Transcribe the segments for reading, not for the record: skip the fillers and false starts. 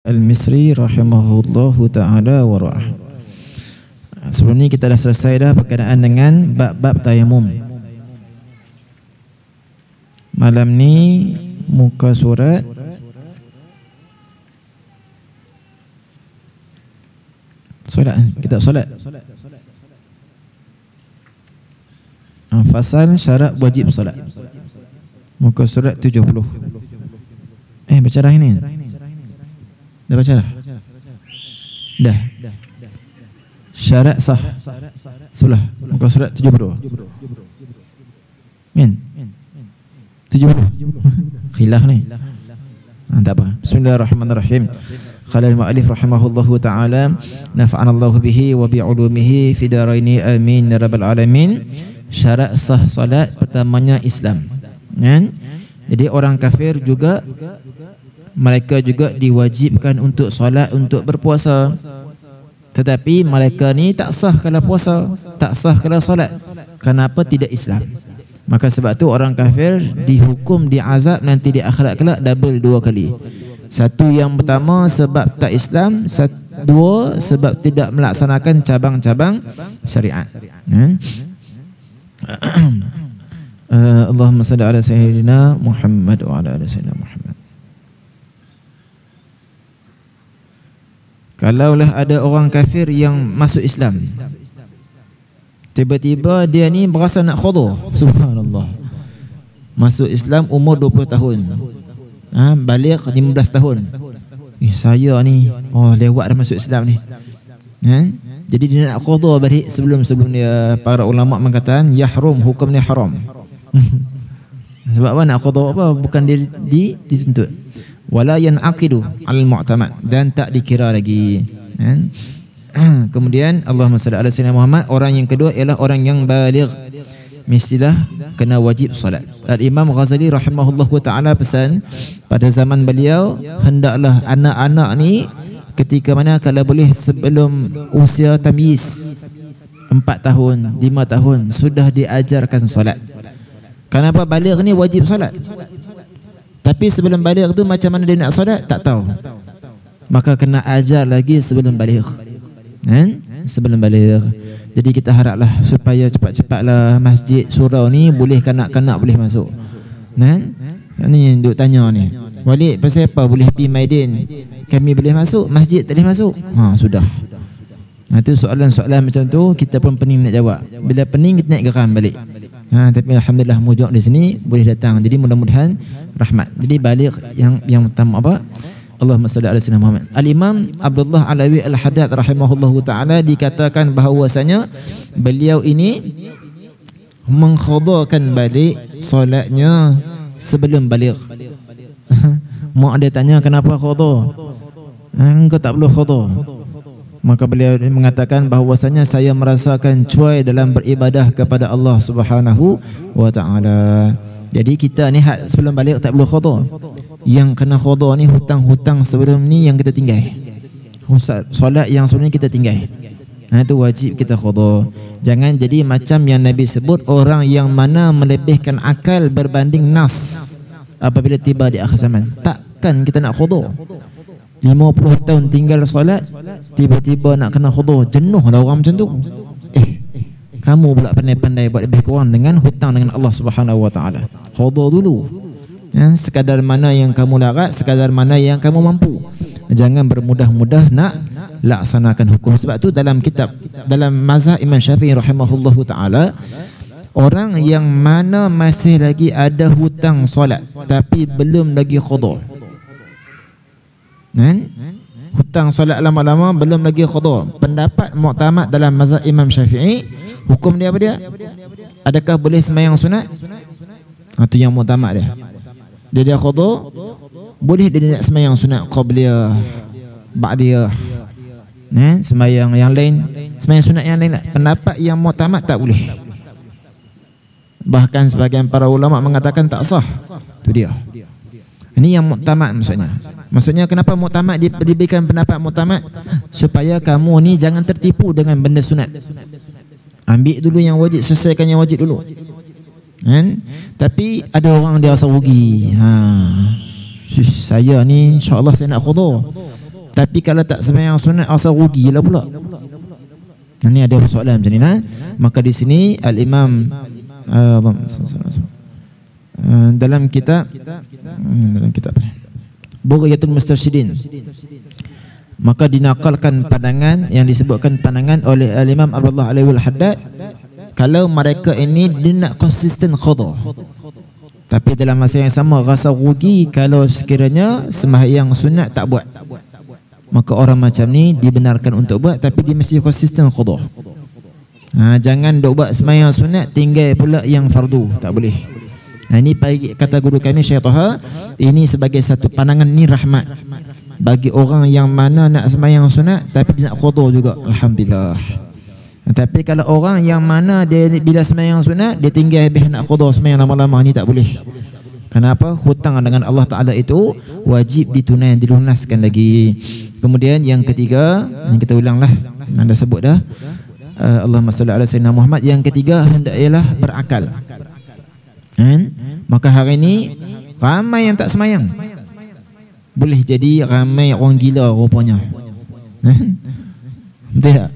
Al-Misri rahimahullahu ta'ala wa ra'ah. Sebelum ni kita dah selesai dah berkenaan dengan bab-bab tayamum. Malam ni muka surat solat, kita solat. Fasal syarat wajib solat. Muka surat 70. Baca dah ini. Dah baca dah? Dah. Syarat sah. Sebelah muka surat 72. Min 70. Khilaf ni. Tak apa. Bismillahirrahmanirrahim. Qala al-mu'allif rahimahullahu ta'ala, nafa'anallahu bihi wa bi'ulumihi fi daraini amin ya rabbal alamin. Syarat sah salat pertamanya Islam. Kan? Jadi orang kafir juga, mereka juga diwajibkan untuk solat, untuk berpuasa. Tetapi mereka ni tak sah kalau puasa, tak sah kalau solat. Kenapa? Tidak Islam. Maka sebab tu orang kafir dihukum, diazab nanti di akhirat kelak double, dua kali. Satu yang pertama sebab tak Islam, dua sebab tidak melaksanakan cabang-cabang syariat. Allahumma salli ala sayyidina Muhammad wa ala ali sayyidina Muhammad. Kalaulah ada orang kafir yang masuk Islam, tiba-tiba dia ni berasa nak khudu, subhanallah, masuk Islam umur 20 tahun, balik 15 tahun. Saya ni lewat dah masuk Islam ni. Jadi dia nak khudu balik. Sebelum dia, para ulama mengatakan yahrum, hukum ni haram. Sebab apa nak khudu? Apa? Bukan dituntut. Wala yanaqidu al-mu'tamad, dan tak dikira lagi. Kemudian Allahumma salli ala sayyidina Muhammad. Orang yang kedua ialah orang yang baligh, mestilah kena wajib solat. Al-Imam Ghazali rahimahullahu ta'ala pesan pada zaman beliau, hendaklah anak-anak ni ketika mana kalau boleh sebelum usia tamyiz 4 tahun, 5 tahun sudah diajarkan solat. Kenapa baligh ni wajib solat? Tapi sebelum baligh tu macam mana dia nak solat tak tahu. Maka kena ajar lagi sebelum baligh. Sebelum baligh. Jadi kita haraplah supaya cepat-cepatlah masjid surau ni boleh kanak-kanak boleh masuk. Ni duk tanya ni, Walid pasal apa boleh pergi Maidin, kami boleh masuk, masjid tak boleh masuk? Sudah. Itu soalan-soalan macam tu kita pun pening nak jawab. Bila pening kita nak geram balik. Tapi alhamdulillah mujur di sini boleh datang. Jadi mudah-mudahan rahmat. Jadi balik yang pertama apa? Allahumma salli ala sayyidina Muhammad. Al-Imam Abdullah Alawi Al-Haddad rahimahullahu ta'ala dikatakan bahawasanya beliau ini mengkhadakan balik solatnya sebelum balik. Mak dia tanya kenapa khada? Engkau tak perlu khada. Maka beliau mengatakan bahawasanya saya merasakan cuai dalam beribadah kepada Allah Subhanahu wa ta'ala. Jadi kita ni sebelum balik tak perlu khada. Yang kena khada ni hutang-hutang sebelum ni yang kita tinggal. Solat yang sebelum ni kita tinggal. Itu wajib kita khada. Jangan jadi macam yang Nabi sebut, orang yang mana melebihkan akal berbanding nas apabila tiba di akhir zaman. Takkan kita nak khada. 50 tahun tinggal solat, tiba-tiba nak kena khudu. Jenuh lah orang macam tu. Kamu pula pandai-pandai buat lebih kurang dengan hutang dengan Allah Subhanahu wa ta'ala. Khudu dulu. Sekadar mana yang kamu larat, sekadar mana yang kamu mampu. Jangan bermudah-mudah nak laksanakan hukum. Sebab tu dalam kitab, dalam mazhab Imam Syafi'i rahimahullahu ta'ala, orang yang mana masih lagi ada hutang solat tapi belum lagi khudu, hutang solat lama-lama belum lagi qada, pendapat muktamad dalam mazhab Imam Syafi'i, hukum dia apa dia? Adakah boleh sembahyang sunat? Itu yang muktamad dia. Dia qada, boleh dia nak sembahyang sunat qabliyah, ba'diyah, sembahyang yang lain, sembahyang sunat yang lain lah. Pendapat yang muktamad tak boleh. Bahkan sebagian para ulama mengatakan tak sah. Itu dia. Ini yang muktamad maksudnya. Maksudnya kenapa muktamad diberikan pendapat muktamad? Supaya kamu ni jangan tertipu dengan benda sunat. Ambil dulu yang wajib, selesaikan yang wajib dulu. Tapi ada orang dia rasa rugi. Saya ni insya-Allah saya nak khudu. Tapi kalau tak sembahyang sunat asal rugilah pula. Ini ada soalan macam ni nah. Maka di sini al-Imam dalam kitab Bughiyatul Mustarsyidin, maka dinakalkan pandangan yang disebutkan pandangan oleh al-Imam Abdullah Alaihi Haddad, kalau mereka ini dia nak konsisten qada, tapi dalam masa yang sama rasa rugi kalau sekiranya sembahyang sunat tak buat. Maka orang macam ni dibenarkan untuk buat, tapi dia mesti konsisten qada. Jangan dok buat sembahyang sunat tinggal pula yang fardu, tak boleh. Ini kata guru kami Syekh Taha, ini sebagai satu pandangan ni rahmat bagi orang yang mana nak sembahyang sunat tapi dia nak qada juga, alhamdulillah. Tapi kalau orang yang mana dia bila sembahyang sunat dia tinggal habis nak qada sembahyang lama-lama, ni tak boleh. Kenapa? Hutang dengan Allah Ta'ala itu wajib ditunaikan, dilunaskan lagi. Kemudian yang ketiga, yang kita ulanglah, anda sebut dah, Allahumma salli ala sayyidina Muhammad. Yang ketiga hendaklah berakal. Maka hari ini ramai yang tak semayang. Boleh jadi ramai orang gila rupanya. Betul tak?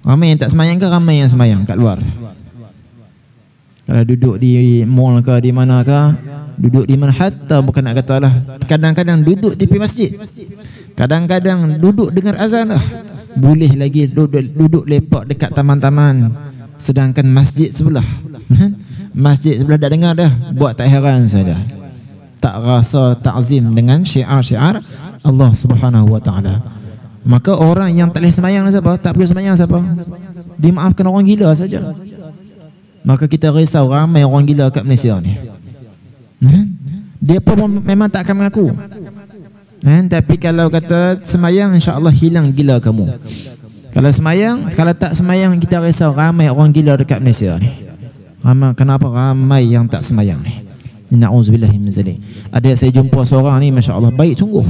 Ramai yang tak semayang ke ramai yang semayang kat luar? Kalau duduk di mall ke di mana ke, duduk di mana, hatta bukan nak kata lah, kadang-kadang duduk tepi masjid, kadang-kadang duduk dengar azan dah. Boleh lagi duduk lepak dekat taman-taman, sedangkan masjid sebelah masjid sebelah dah dengar dah, buat tak heran saja. Tak rasa ta'zim dengan syiar-syiar Allah Subhanahu wa taala. Maka orang yang tak boleh sembahyang siapa? Tak boleh sembahyang siapa? Dimaafkan orang gila saja. Maka kita risau ramai orang gila kat Malaysia ni. Dia pun memang tak akan mengaku. Tapi kalau kata sembahyang, insya-Allah hilang gila kamu. Kalau sembahyang, kalau tak sembahyang, kita risau ramai orang gila dekat Malaysia ni. Kenapa ramai yang tak sembahyang ni? Na'udzubillahi min zalik. Ada saya jumpa seorang ni, masya-Allah baik sungguh.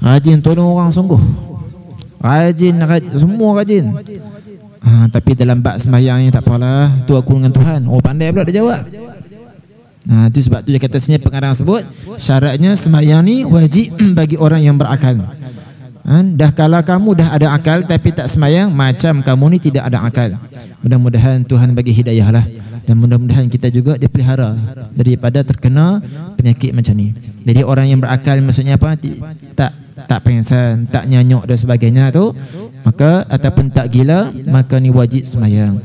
Rajin tolong orang sungguh. Rajin, semua rajin. Tapi dalam bab sembahyang ni tak apalah, tu aku dengan Tuhan. Oh, pandai pula dia jawab. Itu sebab tu dia kata sini pengarang sebut syaratnya sembahyang ni wajib bagi orang yang berakal. Dah kalau kamu dah ada akal tapi tak sembahyang, macam kamu ni tidak ada akal. Mudah-mudahan Tuhan bagi hidayah lah, dan mudah-mudahan kita juga dipelihara daripada terkena penyakit macam ni. Jadi orang yang berakal maksudnya apa? Tak pengsan, tak nyanyuk dan sebagainya tu, maka ataupun tak gila, maka ni wajib sembahyang.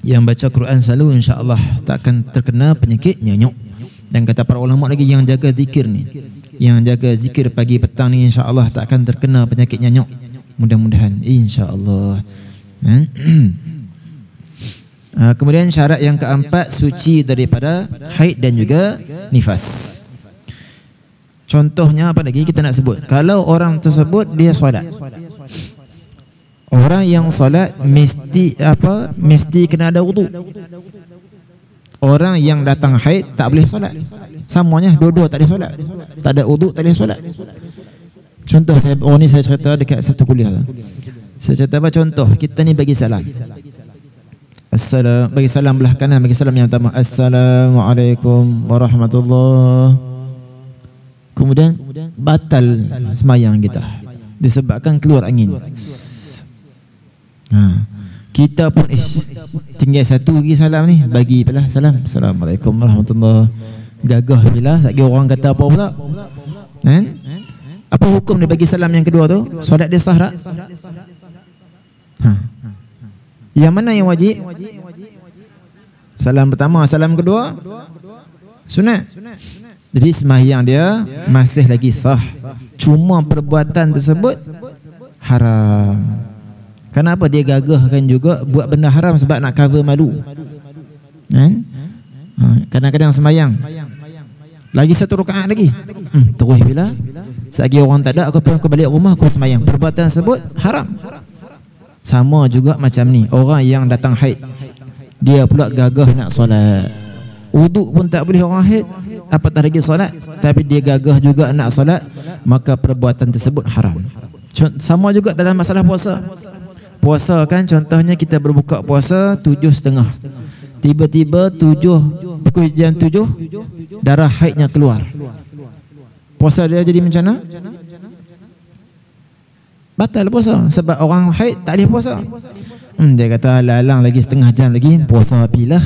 Yang baca Quran selalu insya-Allah tak akan terkena penyakit nyanyuk. Dan kata para ulama lagi, yang jaga zikir ni, yang jaga zikir pagi petang ni, insya-Allah tak akan terkena penyakit nyanyuk. Mudah-mudahan insya-Allah. Kemudian syarat yang keempat, suci daripada haid dan juga nifas. Contohnya apa lagi kita nak sebut? Kalau orang tersebut dia solat, orang yang solat mesti apa? Mesti kena ada wudu. Orang yang datang haid tak boleh solat. Semuanya dua-dua tak boleh solat. Tak ada wudu tak boleh solat. Contoh saya, ni saya cerita dekat satu kuliah. Saya cerita apa contoh? Kita ni bagi salam. Bagi salam belah kanan, bagi salam yang pertama, Assalamualaikum warahmatullahi. Kemudian batal semayang kita disebabkan keluar angin. Kita pun tinggal satu lagi salam ni, bagi pula salam, Assalamualaikum warahmatullahi. Gagah bila lagi orang kata apa pula? Apa hukum dia bagi salam yang kedua tu? Solat dia sah tak? Yang mana yang wajib? Salam pertama, salam kedua sunat. Jadi sembahyang dia masih lagi sah, cuma perbuatan tersebut haram. Kenapa dia gagahkan juga buat benda haram? Sebab nak cover malu. Kadang-kadang sembahyang lagi satu rakaat lagi, terus bila selagi orang tak ada, aku balik rumah aku sembahyang. Perbuatan tersebut haram. Sama juga macam ni, orang yang datang haid, dia pula gagah nak solat. Wuduk pun tak boleh orang haid, apatah lagi solat. Tapi dia gagah juga nak solat, maka perbuatan tersebut haram. Sama juga dalam masalah puasa. Puasa kan, contohnya kita berbuka puasa 7.30, tiba-tiba pukul jam 7 darah haidnya keluar. Puasa dia jadi macam mana? Batal puasa. Sebab orang haid tak boleh puasa. Dia kata lalang lagi setengah jam lagi, puasa apilah.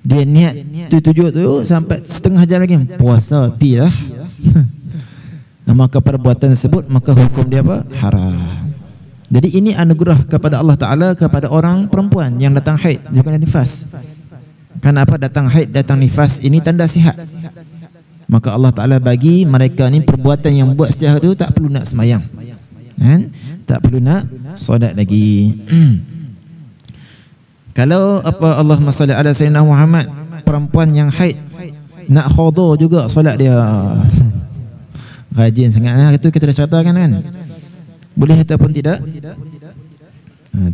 Dia niat tujuh tu sampai setengah jam lagi, puasa apilah. Maka perbuatan tersebut, maka hukum dia apa? Haram. Jadi ini anugerah kepada Allah Ta'ala kepada orang perempuan yang datang haid juga nifas. Kenapa datang haid, datang nifas? Ini tanda sihat. Maka Allah Ta'ala bagi mereka ni perbuatan yang buat setiap tu tak perlu nak semayang, kan? Tak perlu nak solat lagi. Kalau apa Allahumma salli ala sayyidina Muhammad, perempuan yang haid nak khudhu juga solat dia. Rajin sangat lah, itu kita dah ceritakan kan. Boleh ataupun tidak?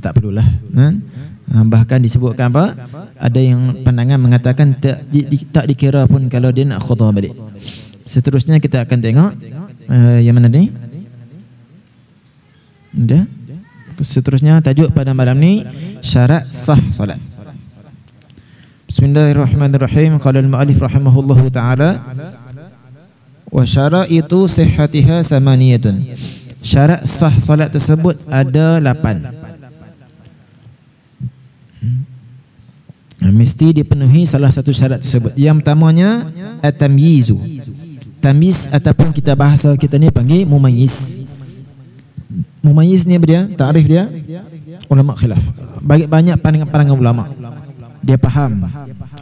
Tak perlulah, kan? Bahkan disebutkan apa? Ada yang pandangan mengatakan tak dikira pun kalau dia nak khutbah balik. Seterusnya kita akan tengok yang mana ni? Dah. Seterusnya tajuk pada malam ni syarat sah solat. Bismillahirrahmanirrahim. Qala al-mu'allif rahimahullahu taala wa syaraitu sihhatiha samaniyatun. Syarat sah solat tersebut ada 8. Mesti dipenuhi salah satu syarat tersebut. Yang pertamanya at-tamyizu. Tamyiz ataupun kita bahasa kita ni panggil mumayyiz. Mumayyiz ni dia, takrif dia ulama khilaf. Bagi banyak pandangan ulama. Dia faham.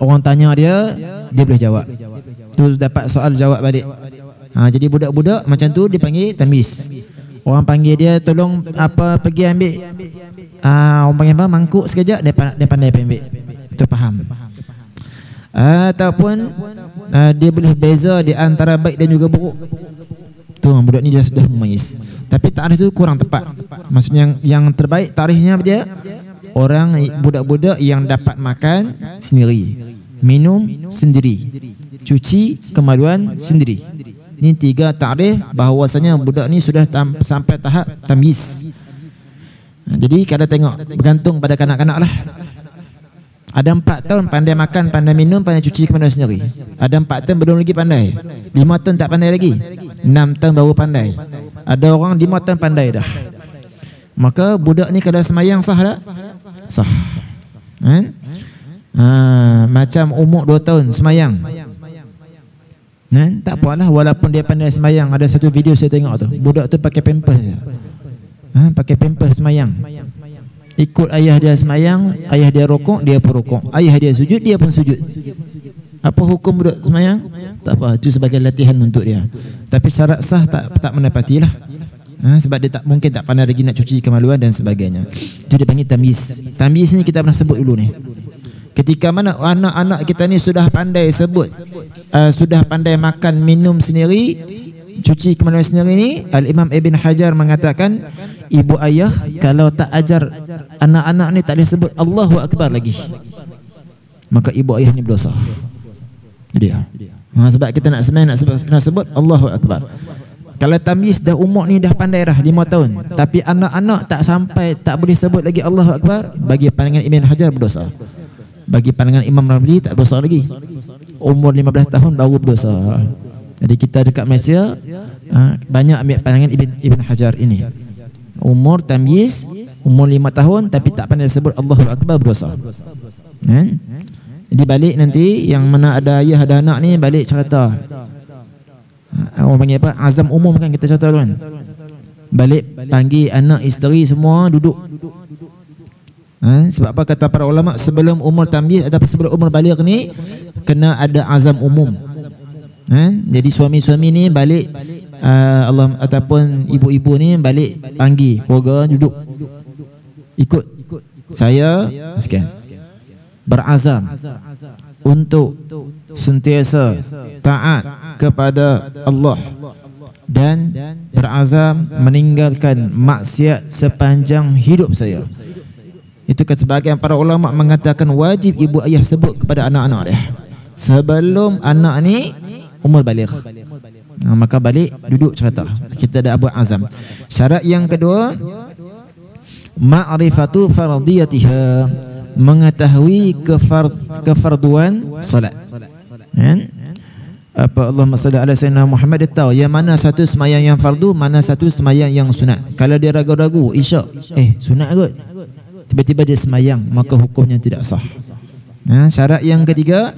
Orang tanya dia boleh jawab. Tu dapat soal jawab balik. Jadi budak-budak macam tu dipanggil tamyiz. Orang panggil dia tolong apa pergi ambil orang panggil apa mangkuk sekejap, dia pandai ambil. Itu faham. Ataupun dia boleh beza di antara baik dan juga buruk. Tu budak ni dia sudah mumayyiz. Tapi takrif tu kurang tepat. Maksudnya yang terbaik takrifnya dia orang budak-budak yang dapat makan sendiri, minum sendiri, cuci kemaluan sendiri. Ini 3 takrif bahawasanya budak ni sudah sampai tahap tamyiz. Jadi kalau tengok bergantung pada kanak-kanak lah. Ada 4 tahun pandai makan, pandai minum, pandai cuci kemaluan sendiri. Ada 4 tahun belum lagi pandai. 5 tahun tak pandai lagi. 6 tahun baru pandai. Ada orang 5 tahun pandai dah. Maka budak ni kalau semayang sah tak? Sah. Kan? Macam umur 2 tahun semayang. Tak apalah walaupun dia pandai semayang. Ada satu video saya tengok tu, budak tu pakai pampers je. Pakai pampers semayang. Ikut ayah dia semayang, ayah dia rokok, dia pun rokok. Ayah dia sujud, dia pun sujud. Apa hukum budak semayang? Tak apa, itu sebagai latihan untuk dia. Tapi syarat sah tak mendapatilah. Sebab dia mungkin tak pandai lagi nak cuci kemaluan dan sebagainya. Itu dia panggil tamyiz. Tamyiz ni kita pernah sebut dulu ni. Ketika mana anak-anak kita ni sudah pandai sebut, sudah pandai makan, minum sendiri, cuci kemaluan sendiri ni, Al-Imam Ibn Hajar mengatakan ibu ayah kalau tak ajar anak-anak ni tak boleh sebut Allahu Akbar lagi, maka ibu ayah ni berdosa. Dia. Sebab kita nak sebut Allahu Akbar. Kalau tamyiz dah umur ni dah pandai dah 5 tahun, tapi anak-anak tak sampai, tak boleh sebut lagi Allahu Akbar, bagi pandangan Ibn Hajar berdosa. Bagi pandangan Imam Ramli tak berdosa lagi. Umur 15 tahun baru berdosa. Jadi kita dekat Malaysia banyak ambil pandangan Ibn Hajar ini. Umur tamyiz, umur 5 tahun tapi tak pandai sebut Allahu Akbar berdosa. Kan? Jadi balik nanti yang mana ada ayah ada anak ni balik cerita. Orang panggil apa? Azam umum kan kita cerita kan. Balik panggil anak isteri semua duduk. Sebab apa kata para ulama, sebelum umur tamyiz ataupun sebelum umur baligh ni kena ada azam umum. Jadi suami-suami ni balik Allah ataupun ibu-ibu ni balik panggil keluarga duduk. Ikut saya sekian. Berazam untuk sentiasa taat kepada Allah dan berazam meninggalkan maksiat sepanjang hidup saya. Itu kan sebahagian para ulama mengatakan wajib ibu ayah sebut kepada anak-anak dia sebelum anak ni umur baligh. Maka balik duduk cerita. Kita dah buat azam. Syarat yang kedua, ma'rifatu fardiyatiha, mengetahui kefarduan solat. Allahumma salli ala sayyidina Muhammad, dia tahu yang mana satu semayang yang fardu, mana satu semayang yang sunat. Kalau dia ragu-ragu isyak, sunat kot, tiba-tiba dia semayang, maka hukumnya tidak sah. Syarat yang ketiga,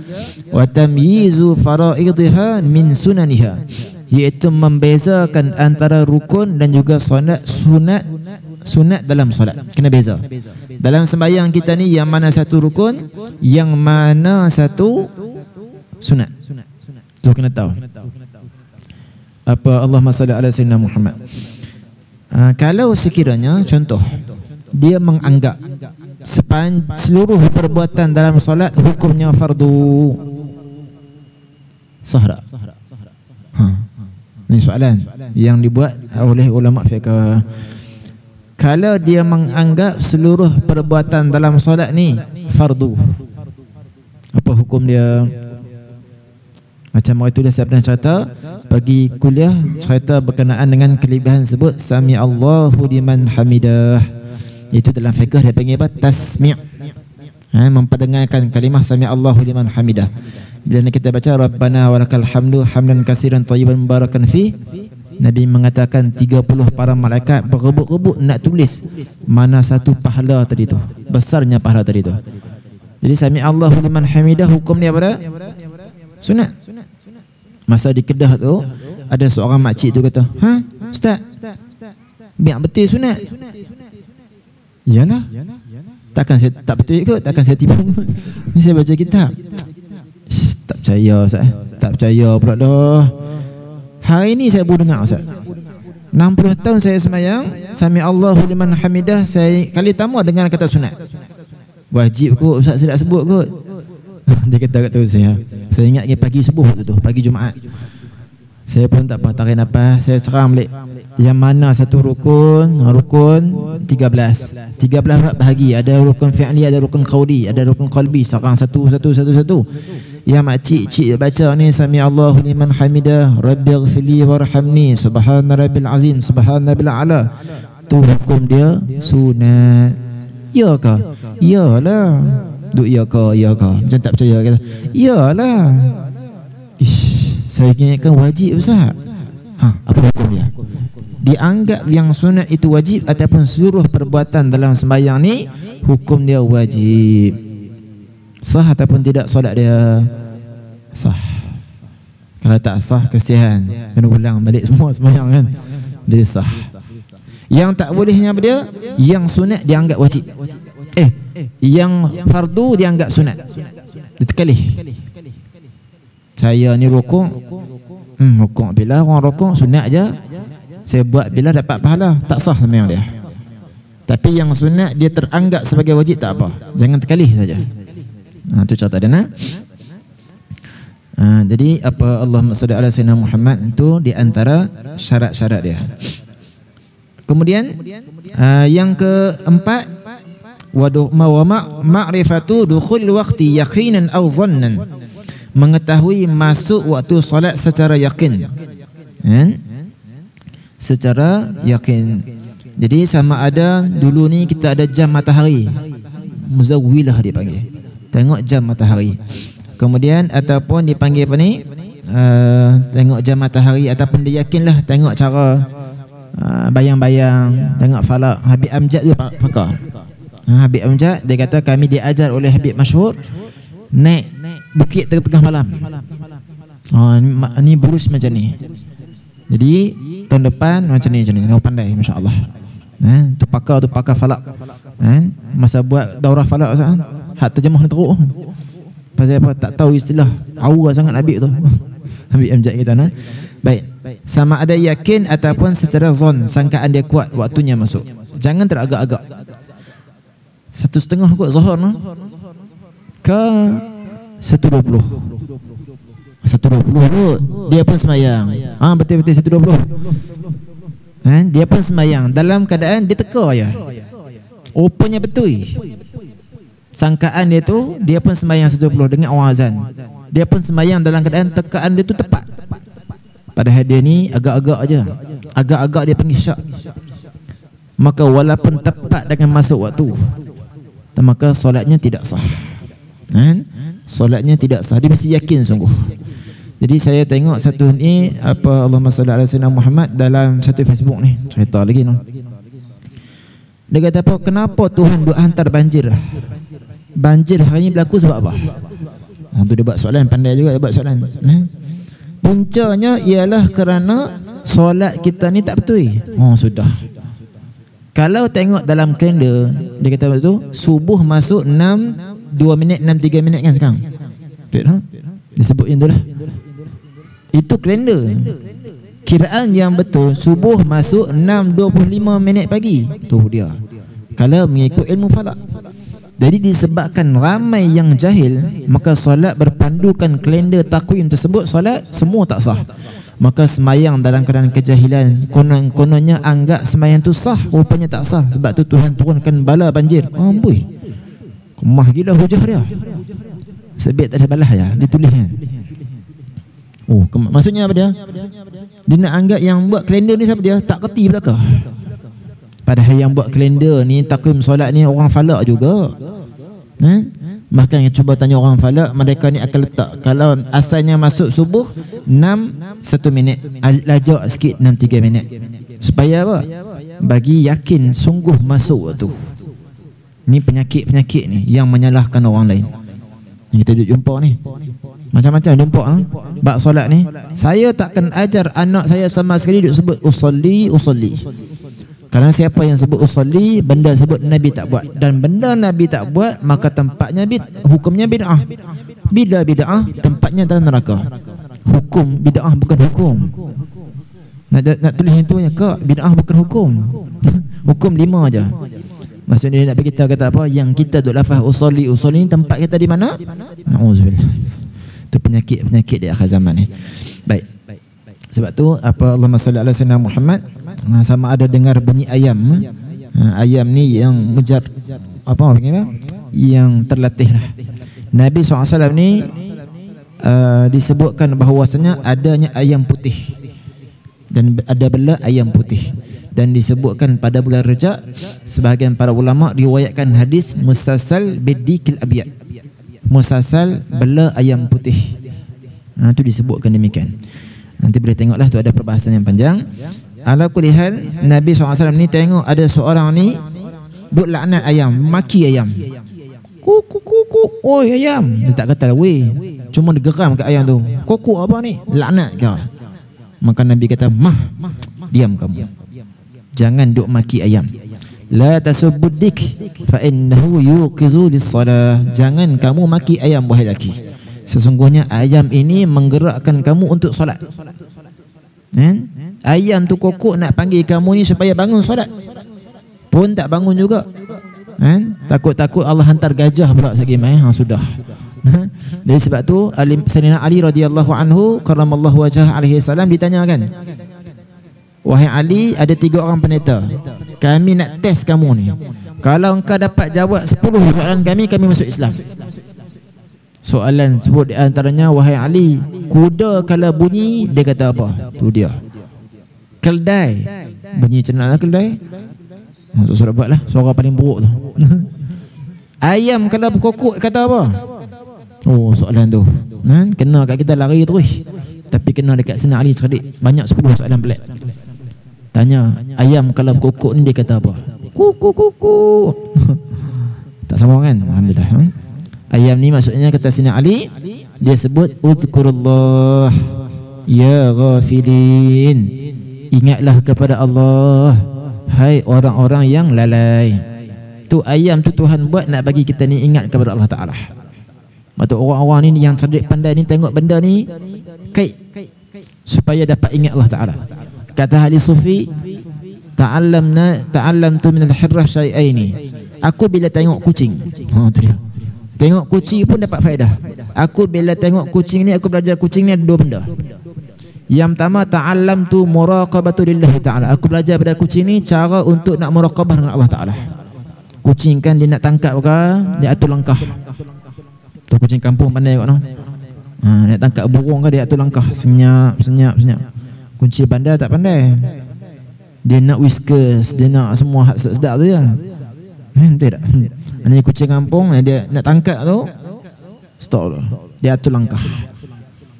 wa tamyizu faraidha min sunaniha, iaitu membezakan antara rukun dan juga sunat dalam solat. Kena beza. Dalam sembahyang kita ni, yang mana satu rukun, yang mana satu sunat. Tu kena tahu. Allahumma salli ala sayyidina Muhammad. Kalau sekiranya contoh dia menganggap seluruh perbuatan dalam solat hukumnya fardu, sah tak? Ini soalan yang dibuat oleh ulama fiqh. Kalau dia menganggap seluruh perbuatan dalam solat ni fardu, apa hukum dia? Macam waktu itu saya pernah cerita, pergi kuliah, cerita berkenaan dengan kelebihan sebut Sami Allahu liman hamidah. Itu dalam fiqh dia panggil apa? Tasmi'. Memperdengarkan kalimah Sami Allahu liman hamidah. Bila kita baca Rabbana walakal hamdu hamdan katsiran thayyiban mubarakan fi, Nabi mengatakan 30 para malaikat berebut-rebut nak tulis mana satu pahala tadi tu, besarnya pahala tadi tu. Jadi Sami Allahu liman hamidah hukum dia apa? Sunat. Masa di Kedah tu ada seorang makcik tu kata, Ustaz, biar betul sunat. Yalah, takkan saya tak betul ikut, takkan saya tipu. Ni saya baca kitab. Tak percaya Ustaz, tak percaya pula dah. Hari ni saya baru dengar Ustaz. 60 tahun saya semayang Sami Allahu liman hamidah, saya kali pertama dengar kata sunat. Wajib kot Ustaz, saya tak sebut kot. Dia kata kat tu saya ingat pagi subuh tu, pagi Jumaat. Saya pun tak apa, tarik nafas, saya seram balik. Yang mana satu rukun 13 bahagi, ada rukun fi'li, ada rukun qawli, ada rukun qalbi, sekarang satu. Yang makcik baca ni Sami Allahu liman hamidah, Rabbighfirli warhamni, subhana rabbil azim, subhana rabbil a'la. Tu hukum dia sunat. Ya ke? Yalah. Duk ya ke? Macam tak percaya kata. Yalah. Saya ingatkan wajib Ustaz. Apa hukum dia? Dianggap yang sunat itu wajib ataupun seluruh perbuatan dalam sembahyang ni hukum dia wajib. Sah ataupun tidak solat dia? Sah. Kalau tak sah, kesian, kena ulang balik semua sembahyang kan. Dia sah. Yang tak bolehnya apa dia? Yang sunat dianggap wajib. Yang fardu dianggap sunat. Ditekalih. Saya ni rukuk, bila orang rukuk sunat je, saya buat bila dapat pahala, tak sah sembahyang dia. Tapi yang sunat dia teranggap sebagai wajib, tak apa, jangan terkalih saja. Itu cerita dia nak. Jadi Allahumma salli ala sayyidina Muhammad itu di antara syarat-syarat dia. Kemudian yang keempat, ma'rifatu dukhul waqti yaqinan aw dhannan, mengetahui masuk waktu solat secara yakin. Secara yakin. Jadi sama ada dulu ni kita ada jam matahari, muzawwilah dia panggil, tengok jam matahari. Kemudian ataupun dipanggil apa ni, tengok jam matahari, ataupun dia yakinlah tengok cara bayang-bayang, tengok falak. Habib Amjad dia pakar. Habib Amjad dia kata kami diajar oleh Habib masyhur naik bukit tengah malam. Ni burus macam ni. Jadi tahun depan macam ni, oh, pandai masya-Allah. Tu pakar falak. Masa buat daurah falak Ustaz, hak terjemah ni teruk. Pasal apa? Tak tahu istilah. Aura sangat Habib tu. Habib Amjad kita nah. Baik. Sama ada yakin ataupun secara zon, sangkaan dia kuat waktunya masuk. Jangan teragak-agak. 1:30 kot Zuhur no? Ke 1:20. 1:20 kot. Dia pun semayang. Betul-betul 1:20. Dia pun semayang dalam keadaan dia teka je. Rupanya betul. Sangkaan dia tu, dia pun semayang 1:20 dengan orang azan. Dia pun semayang dalam keadaan tekaan dia tu tepat. Padahal dia ni agak-agak aja. Agak-agak dia panggil syak. Maka walaupun tepat dengan masuk waktu, maka solatnya tidak sah. Solatnya tidak sah. Dia mesti yakin sungguh. Jadi saya tengok satu ni apa, Allahumma salli ala sayyidina Muhammad, dalam satu Facebook ni, cerita lagi no. Dia kata apa, kenapa Tuhan duk hantar banjir? Banjir hari ni berlaku sebab apa? Tu dia buat soalan, pandai juga dia buat soalan. Puncanya ialah kerana solat kita ni tak betul. Sudah. Kalau tengok dalam kalender, dia kata betul, subuh masuk 2 minit 3 minit kan sekarang. Betul tak? Disebut yang itulah. Itu kalender. Kiraan yang betul, subuh masuk 6.25 minit pagi. Tu dia. Kalau mengikut ilmu falak. Jadi disebabkan ramai yang jahil, maka solat berpandukan kalender takwim tersebut, solat semua tak sah. Maka semayang dalam keadaan kejahilan, kononnya anggap semayang tu sah, rupanya tak sah. Sebab tu Tuhan turunkan bala banjir. Amboi, kemah gila hujah dia. Sebab tak ada balas ya, ditulis kan. Maksudnya apa dia? Dia nak anggap yang buat kalender ni siapa dia? Tak kerti belakang. Padahal yang buat kalender ni, takwim solat ni orang falak juga. Bahkan yang cuba tanya orang falak, mereka ni akan letak, kalau asalnya masuk subuh 6 1 minit, lajak sikit 6 3 minit. Supaya apa? Bagi yakin sungguh masuk waktu. Ni penyakit-penyakit ni yang menyalahkan orang lain. Yang kita jumpa ni macam-macam jumpa bab solat ni. Saya takkan ajar anak saya sama sekali duk sebut usolli. Kerana siapa yang sebut usolli, benda sebut Nabi tak buat, dan benda Nabi tak buat, maka tempatnya hukumnya bid'ah. Bila bid'ah, tempatnya dalam neraka. Hukum bid'ah bukan hukum. Nak tulis yang tu ya, kak, bid'ah bukan hukum. Hukum 5 aja. Maksudnya nak kita kata apa, yang kita duk lafaz usolli ni tempat kita di mana? Nauzubillah. Itu penyakit di akhir zaman ni. Baik. Sebab tu apa, Allahumma salli ala sayyidina Muhammad, sama ada dengar bunyi ayam. Ayam ni yang mujar apa yang terlatih lah. Nabi SAW ni disebutkan bahawasanya adanya ayam putih dan ada bela ayam putih, dan disebutkan pada bulan Rejab, sebahagian para ulama riwayatkan hadis musasal bidikil abyad, musasal bela ayam putih. Itu disebutkan demikian. Nanti boleh tengoklah, tu ada perbahasan yang panjang. Ala kulli hal, Nabi SAW ni tengok ada seorang ni duk laknat ayam, maki ayam. Kuku, oi ayam. Dia tak kata weh, cuma dia geram kat ayam tu. Kuku apa ni? Laknat kau. Maka Nabi kata, diam kamu. Jangan duk maki ayam. La tasubbudik fa innahu yuqizu lis-salah. Jangan kamu maki ayam wahai lelaki. Sesungguhnya ayam ini menggerakkan kamu untuk solat. Ayam tu kokok nak panggil kamu ni supaya bangun solat, pun tak bangun juga. Takut-takut Allah hantar gajah pula lagi mai. Sudah. Dari sebab tu Sayyidina Ali radhiyallahu anhu karramallahu wajhah alaihi salam ditanyakan, wahai Ali, ada 3 orang pendeta, kami nak test kamu ni. Kalau engkau dapat jawab 10 soalan kami masuk Islam. Soalan sebut di antaranya, wahai Ali, kuda kalau bunyi dia kata apa? Tu dia. Keldai. Bunyi macam mana keldai? Surat buatlah, suara paling buruk tu. Ayam kalau berkokok kata apa? Soalan tu. Kena kat kita lari terus. Tapi kena dekat sana Ali cerdik. Banyak 10 soalan pelik. Tanya, ayam kalau berkokok ni dia kata apa? Kuku. Tak sama kan? Alhamdulillah. Ayam ni maksudnya kata Sayyidina Ali, dia sebut uzkurullah ya ghafilin. Ingatlah kepada Allah, hai orang-orang yang lalai. Tu ayam tu Tuhan buat nak bagi kita ni ingat kepada Allah Ta'ala. Maksud orang-orang ni yang cerdik pandai ni tengok benda ni kait supaya dapat ingat Allah Ta'ala. Kata ahli sufi, ta'allamtu minal hirrah syai'aini. Aku bila tengok kucing, tu dia. Tengok kucing pun dapat faedah. Aku bila tengok kucing ni, aku belajar kucing ni ada 2 benda. Yang pertama, ta'allamtu muraqabatu lillahi ta'ala. Aku belajar pada kucing ni cara untuk nak muraqabah dengan Allah Ta'ala. Kucing kan dia nak tangkap ke, dia atur langkah. Tu kucing kampung pandai kot no. Nak tangkap burung ke, dia atur langkah. Senyap. Kucing bandar tak pandai. Dia nak whiskers, dia nak semua sedap tu je. Betul tak? Ini kucing kampung, dia nak tangkap tu, stop tu. Dia atur langkah.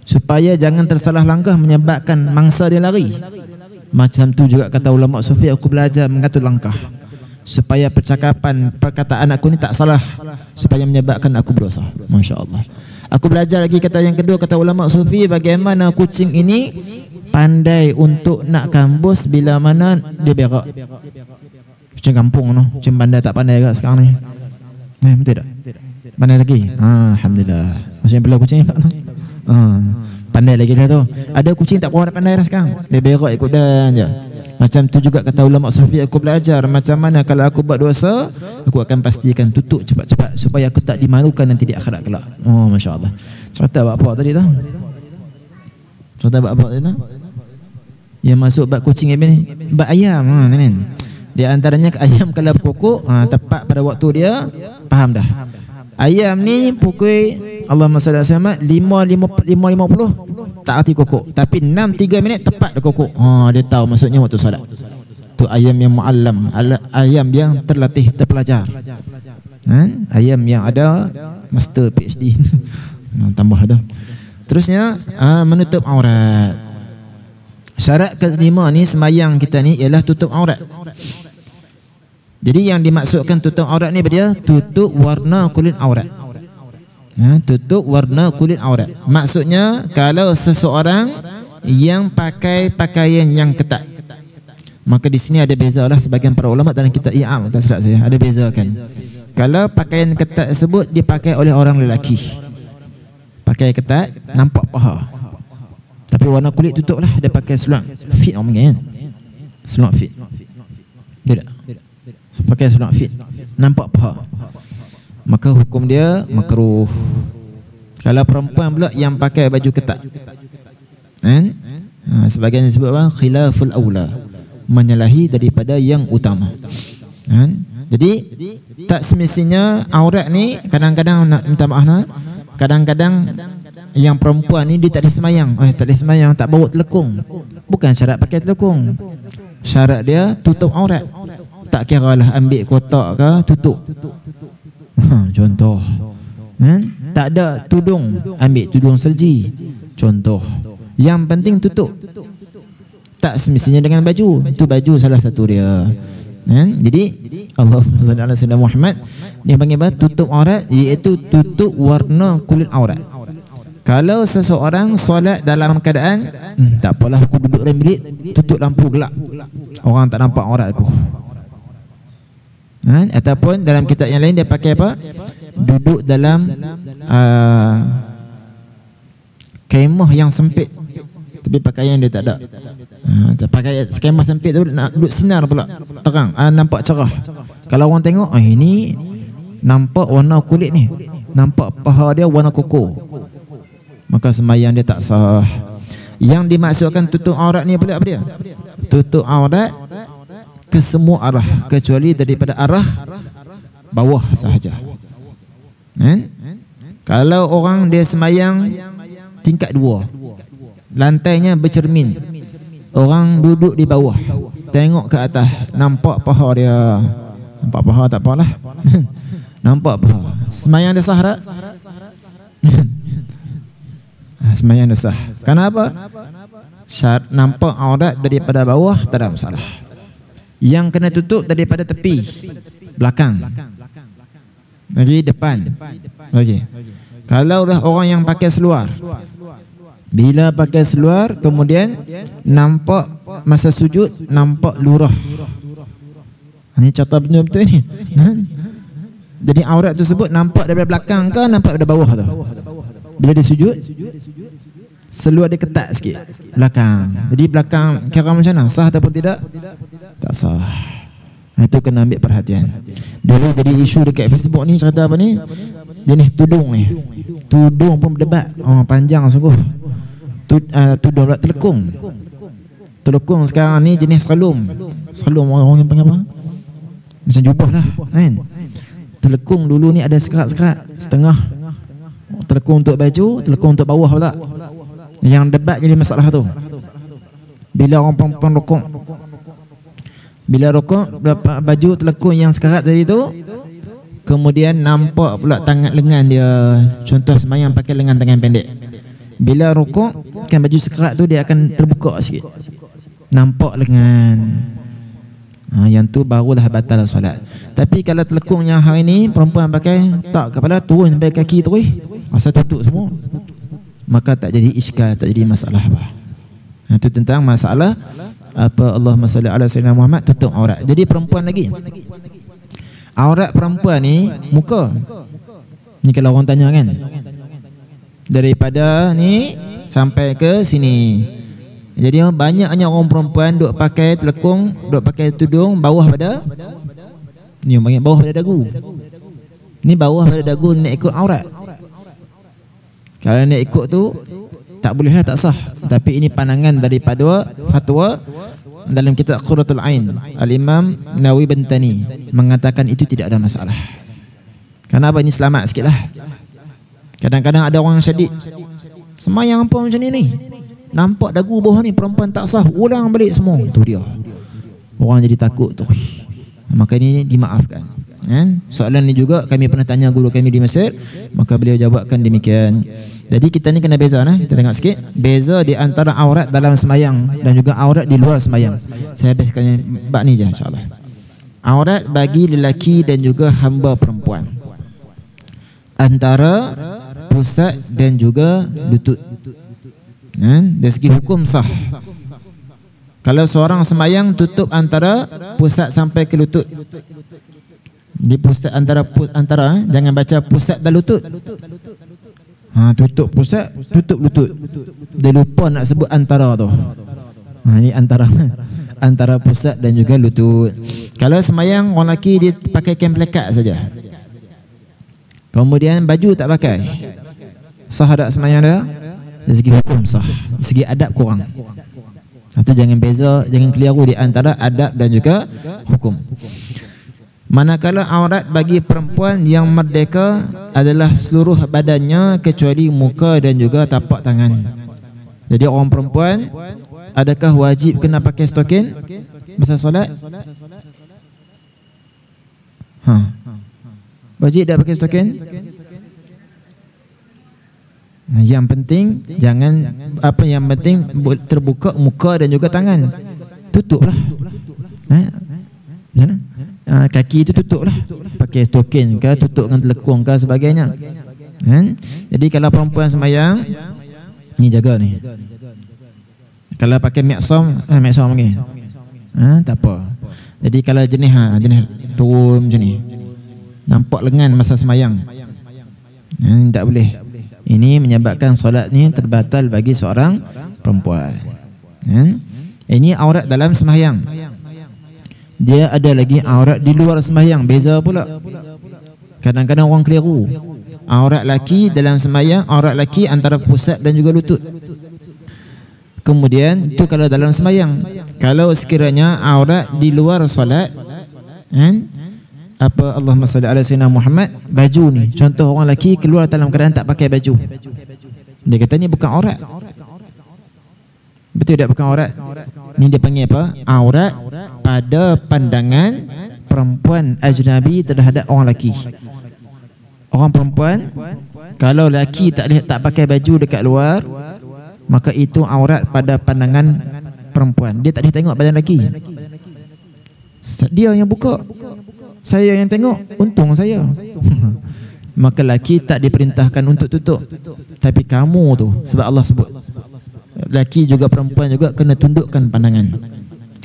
supaya jangan tersalah langkah menyebabkan mangsa dia lari. Macam tu juga kata ulama sufi, aku belajar mengatur langkah supaya percakapan, perkataan aku ni tak salah, supaya menyebabkan aku berdosa. Masya Allah. Aku belajar lagi kata yang kedua, kata ulama sufi, bagaimana kucing ini pandai untuk nak kambus bila mana dia berak. Kucing kampung no, kucing bandar tak pandai agak sekarang ni. Betul tak? Pandai lagi? Alhamdulillah. Maksudnya belah kucing tak no? Pandai lagi dah tu. Ada kucing tak pernah pandai dah sekarang. Dia berak ikut dan je. Macam tu juga kata ulama sufi, aku belajar macam mana kalau aku buat dosa, aku akan pastikan tutup cepat-cepat supaya aku tak dimalukan nanti di akhirat kelak. Oh, Masya Allah. Cerita bab apa tadi tu? Cerita bab apa tadi tu? Yang masuk bab kucing ni, bab ayam. Kan? Di antaranya ayam kalau berkokok, tepat pada waktu dia, faham dah. Ayam ni pukul Allahumma salli ala 5.50 tak arti kokok, tapi 6.3 minit tepat dia kokok. Dia tahu maksudnya waktu solat. Tu ayam yang muallam, ayam yang terlatih, terpelajar. Ayam yang ada master PhD. Tambah dah. Terusnya menutup aurat. Syarat kelima ni sembahyang kita ni ialah tutup aurat. Jadi yang dimaksudkan tutup aurat ni dia tutup warna kulit aurat. Tutup warna kulit aurat. Maksudnya kalau seseorang yang pakai pakaian yang ketat, maka di sini ada beza lah sebagian para ulama dalam kitab I'am, tak silap saya, ada bezakan. Kalau pakaian ketat tersebut dipakai oleh orang lelaki, pakai ketat nampak paha, tapi warna kulit tutup lah, dia pakai seluar fit orang kan, seluar fit, dia tak pakai seluar fit nampak paha, maka hukum dia makruh. Kalau perempuan pula yang pakai baju ketat, sebagian disebut apa? Khilaful aula, menyalahi daripada yang utama. Jadi tak semestinya aurat ni, kadang-kadang nak minta maaf nak, kadang-kadang yang perempuan ni dia tak ada semayang. Tak ada semayang, tak bawa telekung. Bukan syarat pakai telekung, syarat dia tutup aurat. Tak kira lah ambil kotak ke, tutup. Contoh, tak ada tudung, ambil tudung selji. Contoh, yang penting tutup. Tak semestinya dengan baju. Itu baju salah satu dia. Jadi Allahumma salli ala sayyidina Muhammad, dia panggil apa? Tutup aurat, iaitu tutup warna kulit aurat. Kalau seseorang solat dalam keadaan tak apalah, aku duduk dalam bilik, tutup lampu gelap, orang tak nampak aurat aku. Ataupun dalam kitab yang lain dia pakai apa? Duduk dalam kemah yang sempit, tapi pakaian dia tak ada. Pakai kemah sempit tu nak duduk sinar pula, terang, nampak cerah. Kalau orang tengok, ini nampak warna kulit ni, nampak paha dia warna koko, maka sembahyang dia tak sah. Yang dimaksudkan tutup aurat ni apa dia? Tutup aurat ke semua arah kecuali daripada arah bawah sahaja. Kalau orang dia sembahyang tingkat 2, lantainya bercermin, orang duduk di bawah, tengok ke atas, nampak paha dia, nampak paha tak apalah. Nampak paha, sembahyang dia sah tak? Sembahyang dia sah. Kenapa? Syarat nampak aurat daripada bawah tak ada masalah. Yang kena tutup daripada tepi, belakang, lagi depan. Okey. Kalau dah orang yang pakai seluar, bila pakai seluar kemudian nampak masa sujud, nampak lurah. Ini contoh betul-betul ni. Jadi aurat tersebut nampak daripada belakang ke nampak daripada bawah tu. Bila dia sujud, seluar dia ketat sikit belakang. Jadi belakang kira macam mana? Sah ataupun tidak? Tak sah. Itu kena ambil perhatian. Dulu jadi isu dekat Facebook ni, cerita apa ni? Jenis tudung ni. Tudung pun berdebat. Panjang sungguh. Tudung pula telekung. Telekung sekarang ni jenis seralum. Seralum orang yang panggil apa? Macam jubah lah kan? Telekung dulu ni ada sekerat-sekerat setengah. Telekung untuk baju, telekung untuk bawah pula. Yang debat jadi masalah tu. Bila orang perempuan rokok, bila rokok dapat baju telekung yang sekarat tadi tu, kemudian nampak pula tangan lengan dia. Contoh sembahyang pakai lengan tangan pendek, Bila rukuk kan baju sekerat tu dia akan terbuka sikit, nampak lengan. Yang tu barulah batal solat. Tapi kalau telekungnya hari ni perempuan pakai tak kepala turun sampai kaki terus, asal tutup semua, maka tak jadi iskal, tak jadi masalah apa. Itu tentang masalah apa Allahumma salli ala sayyidina Muhammad, tutup aurat. Jadi perempuan lagi, aurat perempuan ni muka. Ni kalau orang tanya kan, daripada ni sampai ke sini. Jadi banyaknya orang perempuan duk pakai telekung, duk pakai tudung bawah pada ni, banyak bawah pada dagu. Ni bawah pada dagu nak ikut aurat. Kalau nak ikut tu tak bolehlah, tak sah. Tapi ini pandangan daripada fatwa dalam kitab Qurratul Ain, Al-Imam Nawawi Bantani mengatakan itu tidak ada masalah. Kenapa? Ini selamat sikitlah. Kadang-kadang ada orang syadid, semayang apa macam ni, nampak dagu bawah ni, perempuan tak sah, ulang balik semua. Itu dia, orang jadi takut tu. Maka ini dimaafkan. Soalan ni juga kami pernah tanya guru kami di Mesir, maka beliau jawabkan demikian. Jadi kita ni kena beza, kita tengok sikit beza di antara aurat dalam semayang dan juga aurat di luar semayang. Saya habiskan bab ni je insya-Allah. Aurat bagi lelaki dan juga hamba perempuan, antara pusat dan juga lutut. Dari segi hukum sah. Kalau seorang semayang tutup antara pusat sampai ke lutut, di pusat antara jangan baca pusat dan lutut. Tutup pusat, tutup lutut. Dia lupa nak sebut antara tu. Ini antara pusat dan juga lutut. Kalau semayang orang lelaki dia pakai kain pelekat saja, kemudian baju tak pakai, sah tak semayang dia? Dari segi hukum sah, dari segi adab kurang. Itu jangan beza, jangan keliru di antara adab dan juga hukum. Manakala aurat bagi perempuan yang merdeka adalah seluruh badannya kecuali muka dan juga tapak tangan. Jadi orang perempuan adakah wajib kena pakai stokin masa solat? Wajib dah pakai stokin? Yang penting jangan yang penting terbuka muka dan juga tangan. Tutuplah. Kaki itu tutuplah, pakai stokin ke, tutup dengan telekung ke sebagainya. Jadi kalau perempuan semayang ni jaga ni. Kalau pakai miqsam lagi, tak apa. Jadi kalau jenis turun macam ni, nampak lengan masa semayang, tak boleh. Ini menyebabkan solat ni terbatal bagi seorang perempuan. Ini aurat dalam semayang. Dia ada lagi aurat di luar sembahyang, beza pula. Kadang-kadang orang keliru. Aurat laki dalam sembahyang, aurat laki antara pusat dan juga lutut. Kemudian tu kalau dalam sembahyang. Kalau sekiranya aurat di luar solat, Allahumma salli ala sayyidina Muhammad, baju ni, contoh orang laki keluar dalam keadaan tak pakai baju, dia kata ni bukan aurat. Betul tak bukan aurat? Ni dia panggil apa? Aurat pada pandangan perempuan ajnabi terhadap orang lelaki. Orang perempuan kalau lelaki tak pakai baju dekat luar, maka itu aurat pada pandangan perempuan. Dia tak boleh tengok badan lelaki. Dia yang buka, saya yang tengok, untung saya. Maka lelaki tak diperintahkan untuk tutup. Tapi kamu tu, sebab Allah sebut lelaki juga perempuan juga kena tundukkan pandangan.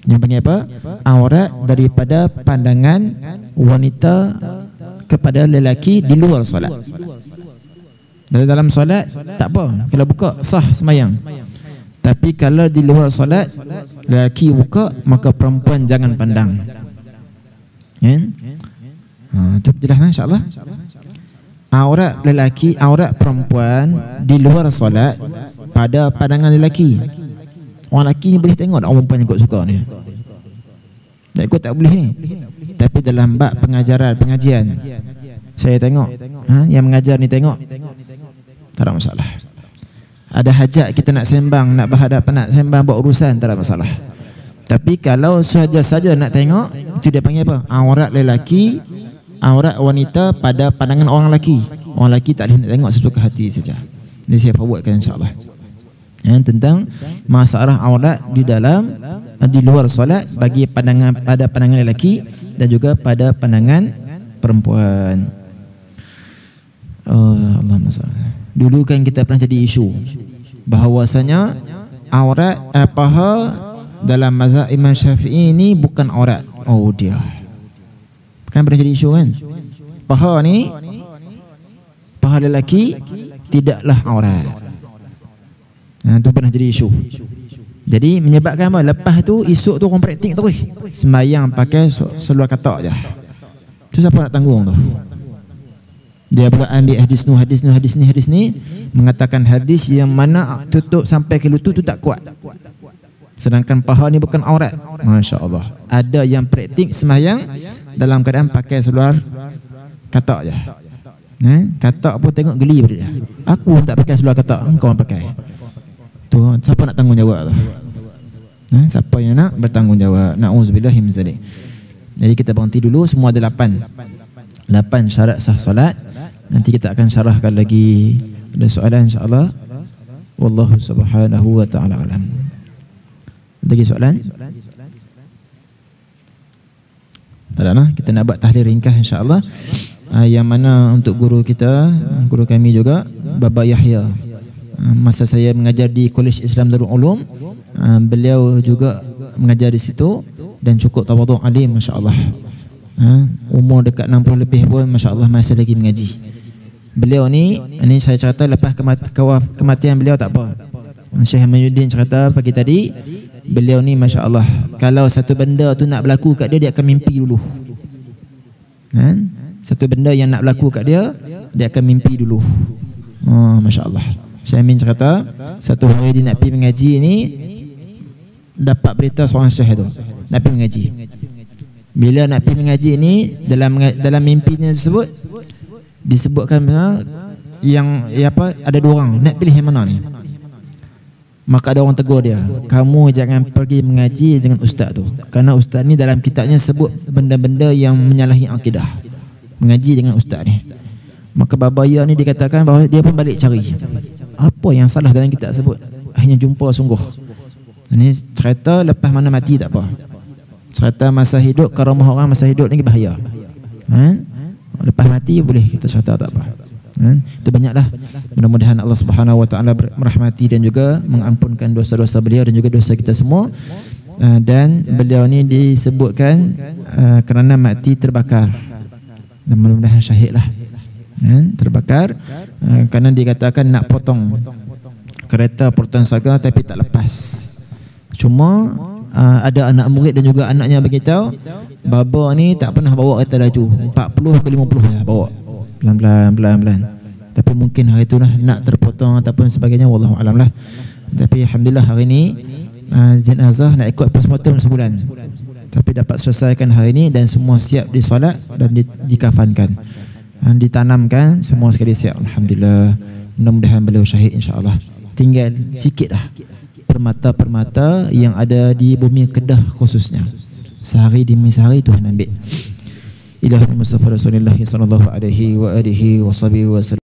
Yang panggil apa? Aurat daripada pandangan wanita kepada lelaki di luar solat. Dalam solat tak apa, kalau buka sah semayang. Tapi kalau di luar solat lelaki buka, maka perempuan jangan pandang. Itu jelaslah insya-Allah. Aurat lelaki, aurat perempuan di luar solat pada pandangan lelaki. Orang lelaki ni boleh tengok orang perempuan yang ikut suka ni. Tak ikut tak boleh ni. Tapi dalam bab pengajian saya tengok, yang mengajar ni tengok, tak ada masalah. Ada hajat kita nak sembang, nak berhadapan, nak sembang buat urusan, tak ada masalah. Tapi kalau saja nak tengok, itu dia panggil apa? Aurat lelaki, aurat wanita pada pandangan orang lelaki. Orang lelaki tak boleh nak tengok sesuka hati saja. Ini saya forwardkan insya-Allah. Tentang masalah aurat di dalam di luar solat bagi pandangan pada pandangan lelaki dan juga pada pandangan perempuan. Allahumma salli. Dulu kan kita pernah jadi isu bahawasanya aurat paha dalam mazhab Imam Syafi'i ini bukan aurat. Oh dia. Kan pernah jadi isu kan? Paha ni, paha lelaki tidaklah aurat. Itu pernah jadi isu. Jadi menyebabkan apa? Lepas tu esok tu orang praktik terus sembahyang pakai seluar katak je. Tu siapa nak tanggung tu? Dia pula ambil hadis ni mengatakan hadis yang mana tutup sampai ke lutut tu tak kuat. Sedangkan paha ni bukan aurat. Masya-Allah. Ada yang praktik sembahyang dalam keadaan pakai seluar katak je. Katak pun tengok geli pada dia. Aku tak pakai seluar katak, engkau orang pakai. Tu siapa nak tanggungjawab tu? Siapa yang nak bertanggungjawab? Nauzubillahi min zalik. Jadi kita berhenti dulu, semua ada 8 syarat sah solat. Nanti kita akan syarahkan lagi. Ada soalan insya-Allah. Wallahu subhanahu wa ta'ala alam. Ada lagi soalan? Tak ada lah. Kita nak buat tahlil ringkas insya-Allah. Yang mana untuk guru kita, guru kami juga, Baba Yahya. Masa saya mengajar di Kolej Islam Darul Ulum, beliau juga mengajar di situ dan cukup tawaduk alim masya-Allah. Umur dekat 60 lebih pun masya-Allah masih lagi mengaji. Beliau ni saya cerita lepas kematian beliau tak apa. Syekh Hamiduddin cerita pagi tadi, beliau ni masya-Allah kalau satu benda tu nak berlaku kat dia akan mimpi dulu. Satu benda yang nak berlaku kat dia akan mimpi dulu. Masya-Allah. Syekh Amin cerita satu hari dia nak pergi mengaji ni, dapat berita seorang syekh tu nak pergi mengaji. Bila nak pergi mengaji ni, dalam mimpinya tersebut disebutkan yang ada 2 orang nak pilih yang mana ni. Maka ada orang tegur dia, kamu jangan pergi mengaji dengan ustaz tu, kerana ustaz ni dalam kitabnya sebut benda-benda yang menyalahi akidah. Mengaji dengan ustaz ni. Maka Baba Ya ni dikatakan bahawa dia pun balik cari apa yang salah dalam kitab tersebut. Akhirnya jumpa sungguh. Ini cerita lepas mana mati tak apa. Cerita masa hidup, karamah orang masa hidup ni bahaya. Lepas mati boleh kita cerita tak apa. Itu banyaklah. Mudah-mudahan Allah Subhanahu wa taala merahmati dan juga mengampunkan dosa-dosa beliau dan juga dosa kita semua. Dan beliau ni disebutkan kerana mati terbakar. Dan mudah-mudahan syahid lah. Terbakar kerana dikatakan nak potong kereta potong saga tapi tak lepas. Cuma ada anak murid dan juga anaknya beritahu baba ni tak pernah bawa kereta laju 40 ke 50 lah bawa pelan-pelan. Tapi mungkin hari itulah nak terpotong ataupun sebagainya, wallahu alam lah. Tapi alhamdulillah hari ni jenazah nak ikut postmortem sebulan. Tapi dapat selesaikan hari ni dan semua siap disolat dan dikafankan. Ditanamkan semua sekali siap, alhamdulillah. Mudah-mudahan beliau syahid insya-Allah. Tinggal sikit lah permata-permata yang ada di bumi Kedah khususnya. Sehari demi sehari Tuhan ambil. Ilahi Mustafa Rasulullah sallallahu alaihi wa alihi wasallam.